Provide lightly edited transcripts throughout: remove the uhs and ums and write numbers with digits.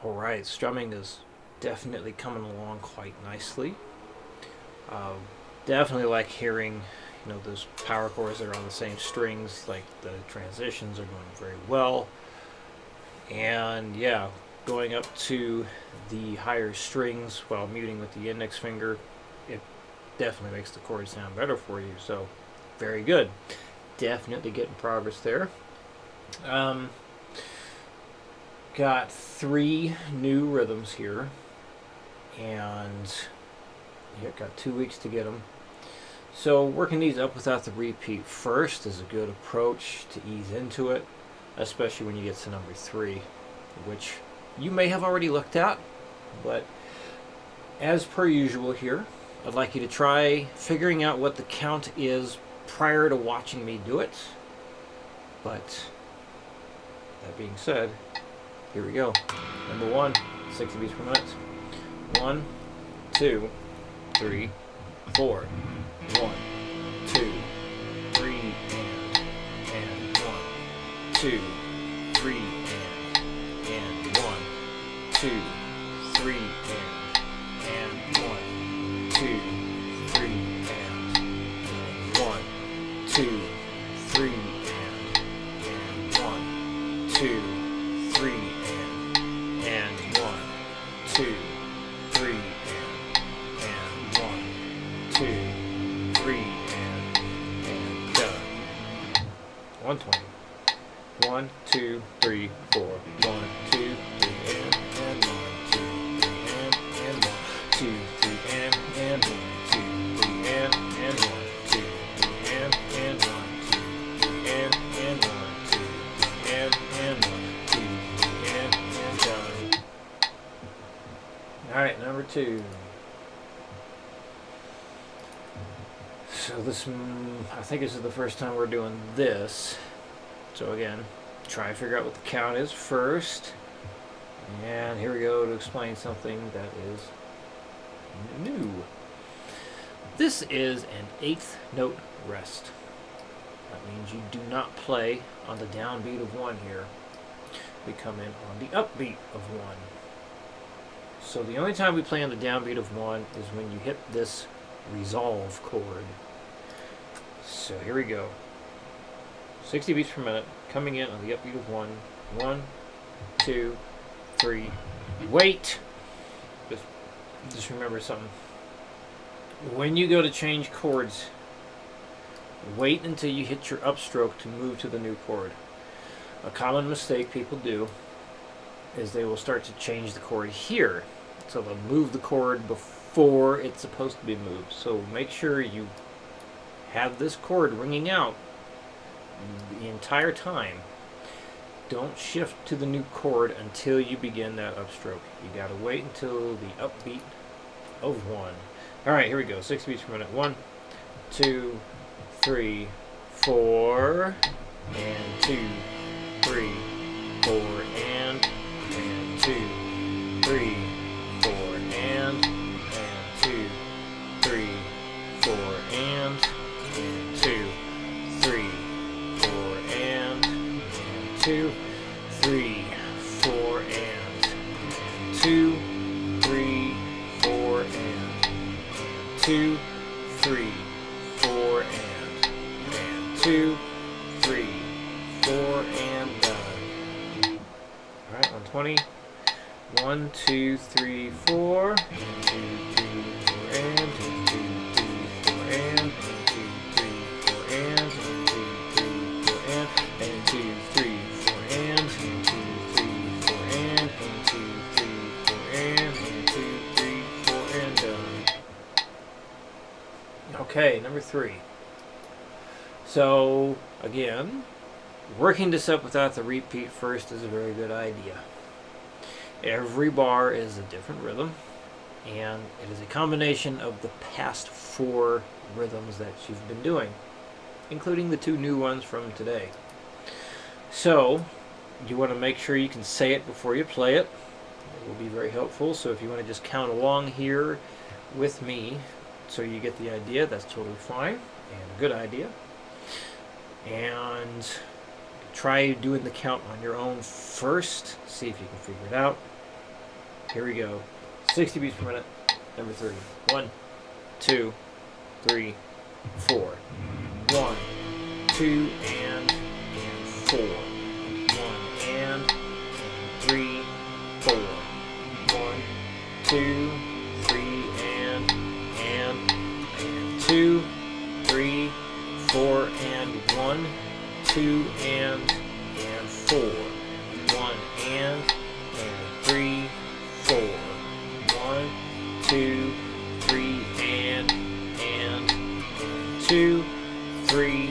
Alright, strumming is definitely coming along quite nicely. Uh, Definitely like hearing, those power chords that are on the same strings, like the transitions are going very well. And yeah, going up to the higher strings while muting with the index finger, it definitely makes the chord sound better for you. So, very good. Definitely getting progress there. Um, got 3 new rhythms here, and yeah, got 2 weeks to get them. So working these up without the repeat first is a good approach to ease into it, especially when you get to number 3, which you may have already looked at, but as per usual here, I'd like you to try figuring out what the count is prior to watching me do it. But that being said, here we go. Number 1, 60 beats per minute. 1, 2, 3, 4. 1, 2, 3, and 1, 2, 3, and 1, 2, 3, and 1, 2, 3, and 1, 2, 3, and 1, 2, 3, and 1, 2, 3, and 1, 2, 3, and done. 120. 1, 2, 3, 4. 1, 2, 3, and 1, 2, 3, and 1, 2, 3, and 1, 2, 3, and 1, 2, 3, and 1, 2, 3, and 1, 2, 3, and 1, 2, 3, and done. Alright, number 2. So this, I think this is the first time we're doing this. So again, try and figure out what the count is first. And here we go to explain something that is new. This is an 8th note rest. That means you do not play on the downbeat of 1 here. We come in on the upbeat of 1. So the only time we play on the downbeat of 1 is when you hit this resolve chord. So here we go. 60 beats per minute, coming in on the upbeat of 1. 1, 2, 3. Wait! Just remember something. When you go to change chords, wait until you hit your upstroke to move to the new chord. A common mistake people do is they will start to change the chord here. So they'll move the chord before it's supposed to be moved. So make sure you have this chord ringing out the entire time. Don't shift to the new chord until you begin that upstroke. You gotta wait until the upbeat of 1. Alright, here we go. 60 beats per minute. 1, 2, 3, 4, and 2, 3, 4, and 2, 3, 4, and 2, 3, 4, and 2, 3, 4, and 2, 3, 4, and 2, 3, 4, and 2, 3, 4, and 2, 3, 4, and done. Alright, 120. 1, 2, 3, 4. 1, 2, 3, 4, and 2, 3, 4, and 2, 3, 4, and 2, 3, 4, and 2, 3, 4, and 2, 3, 4, and 2, 3, 4, and 2, 3, 4, and done. Okay, number 3. So again, working this up without the repeat first is a very good idea. Every bar is a different rhythm, and it is a combination of the past 4 rhythms that you've been doing, including the 2 new ones from today. So you want to make sure you can say it before you play it. It will be very helpful. So if you want to just count along here with me so you get the idea, that's totally fine and a good idea. And try doing the count on your own first. See if you can figure it out. Here we go. 60 beats per minute. Number 3. 1, 2, 3, 4. 1, 2, and 4. 1 and 3, 4. 1, 2, 3 and 2, 3, 4 and 1, 2 and 4. 1 and 3, 4. 1, 2, 3 and 2, 3,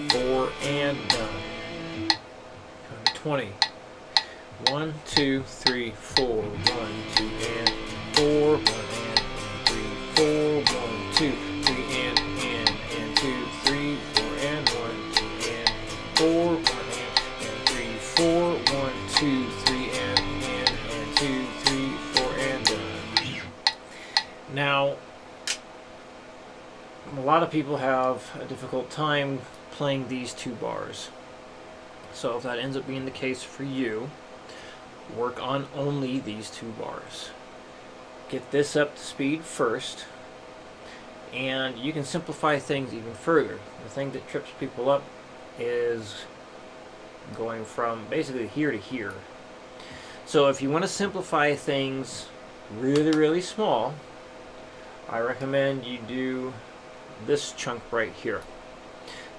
4 and done. 20. 1, 2, 3, 4. 1, 2 and 4. 1 and 3, 4. 1, 2, 3 and 2, 3, 4 and 1, 2 and 4. 1 and 3, 4. 1, 2, 3 and 2, 3, 4 and done. Now, a lot of people have a difficult time playing these 2 bars. So if that ends up being the case for you, work on only these 2 bars. Get this up to speed first, and you can simplify things even further. The thing that trips people up is going from basically here to here. So if you want to simplify things really, really small, I recommend you do this chunk right here.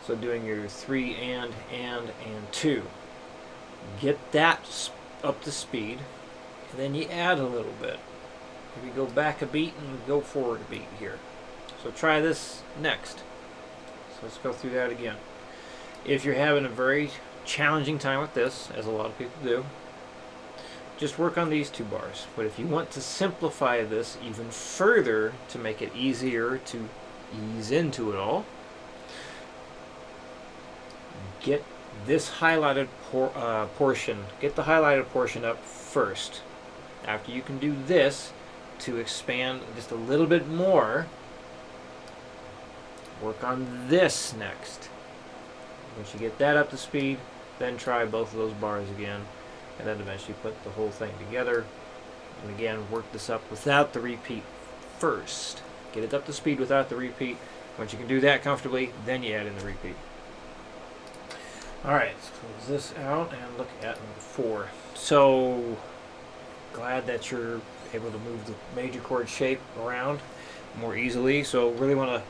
So doing your 3 and 2. Get that up to speed, and then you add a little bit. Maybe go back a beat and go forward a beat here. So try this next. So let's go through that again. If you're having a very challenging time with this, as a lot of people do, just work on these 2 bars. But if you want to simplify this even further to make it easier to ease into it all, get this highlighted portion. Get the highlighted portion up first. After you can do this, to expand just a little bit more, work on this next. Once you get that up to speed, then try both of those bars again, and then eventually put the whole thing together. And again, work this up without the repeat first. Get it up to speed without the repeat. Once you can do that comfortably, then you add in the repeat. Alright, let's close this out and look at number 4. So, glad that you're able to move the major chord shape around more easily. So really want to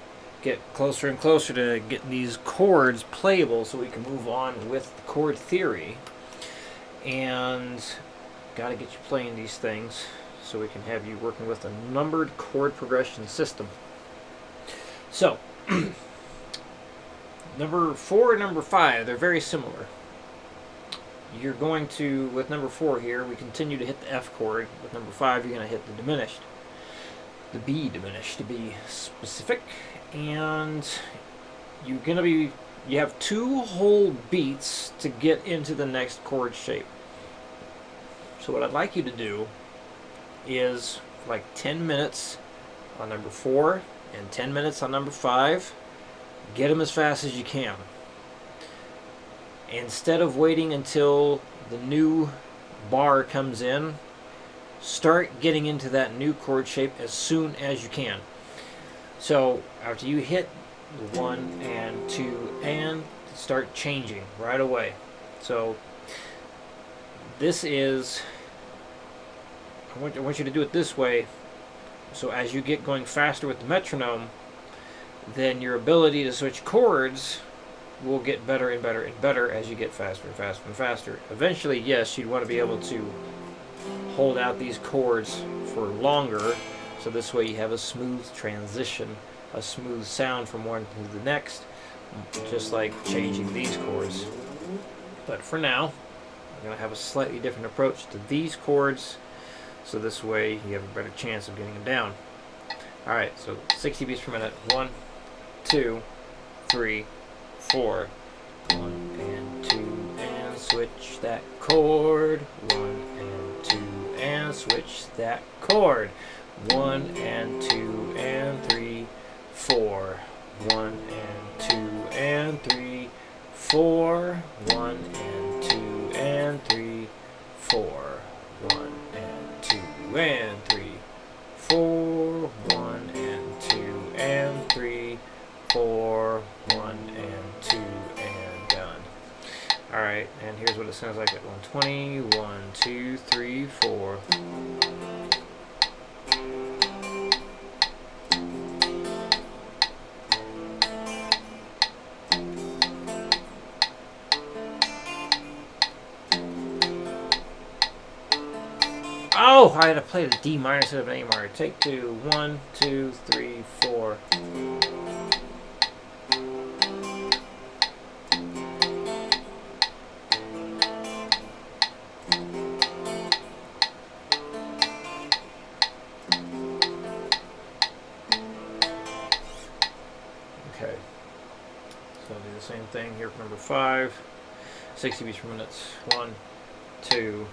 get closer and closer to getting these chords playable so we can move on with the chord theory. And got to get you playing these things so we can have you working with a numbered chord progression system. So, number 4 and number 5, they're very similar. You're going to, with number 4 here, we continue to hit the F chord. With number 5, you're going to hit the diminished. The B diminished, to be specific. And you're going to be, you have 2 whole beats to get into the next chord shape. So what I'd like you to do is like 10 minutes on number 4 and 10 minutes on number 5. Get them as fast as you can. Instead of waiting until the new bar comes in, start getting into that new chord shape as soon as you can. So after you hit 1 and 2 and start changing right away. So this is, I want you to do it this way. So as you get going faster with the metronome, then your ability to switch chords will get better and better and better as you get faster and faster and faster. Eventually, yes, you'd want to be able to hold out these chords for longer, so this way you have a smooth transition, a smooth sound from one to the next, just like changing these chords. But for now, I'm going to have a slightly different approach to these chords, so this way you have a better chance of getting them down. Alright, so 60 beats per minute. 1, 2, 3, 4. 1 and 2 and switch that chord. 1 and 2 and switch that chord. 1 and 2 and 3, 4. 1 and 2 and 3, 4. 1 and 2 and 3, 4. 1 and 2 and 3, 4, 1 and 2 and 3, 4, 1 and 2 and done. Alright, and here's what it sounds like at 120. 1, 2, 3, 4. Oh, I had to play the D minor instead of an A minor. Take 2. 1, 2, 3, 4. Okay. So I'll do the same thing here for number 5. 60 beats per minute. 1, 2,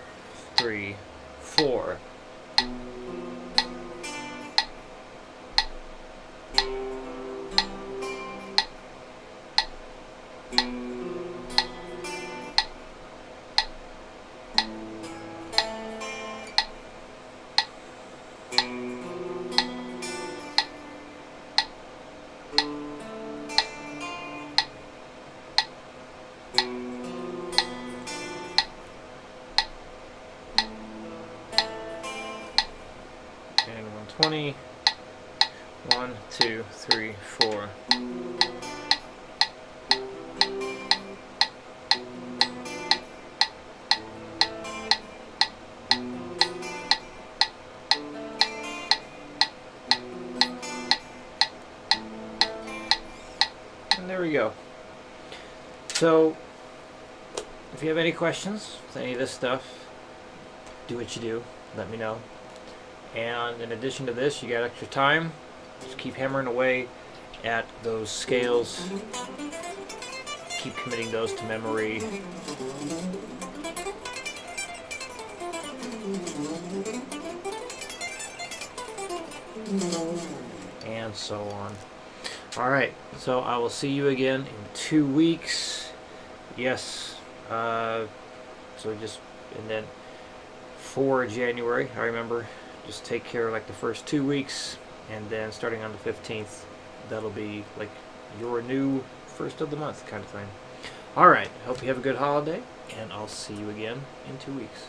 3, 4. And 120. 1, 2, 3, 4. And there we go. So, if you have any questions with any of this stuff, do what you do. Let me know. And in addition to this, you got extra time. Just keep hammering away at those scales. Keep committing those to memory. And so on. Alright, so I will see you again in 2 weeks. Yes, and then for January, I remember, just take care of like the first 2 weeks, and then starting on the 15th, that'll be like your new first of the month kind of thing. Alright, hope you have a good holiday, and I'll see you again in 2 weeks.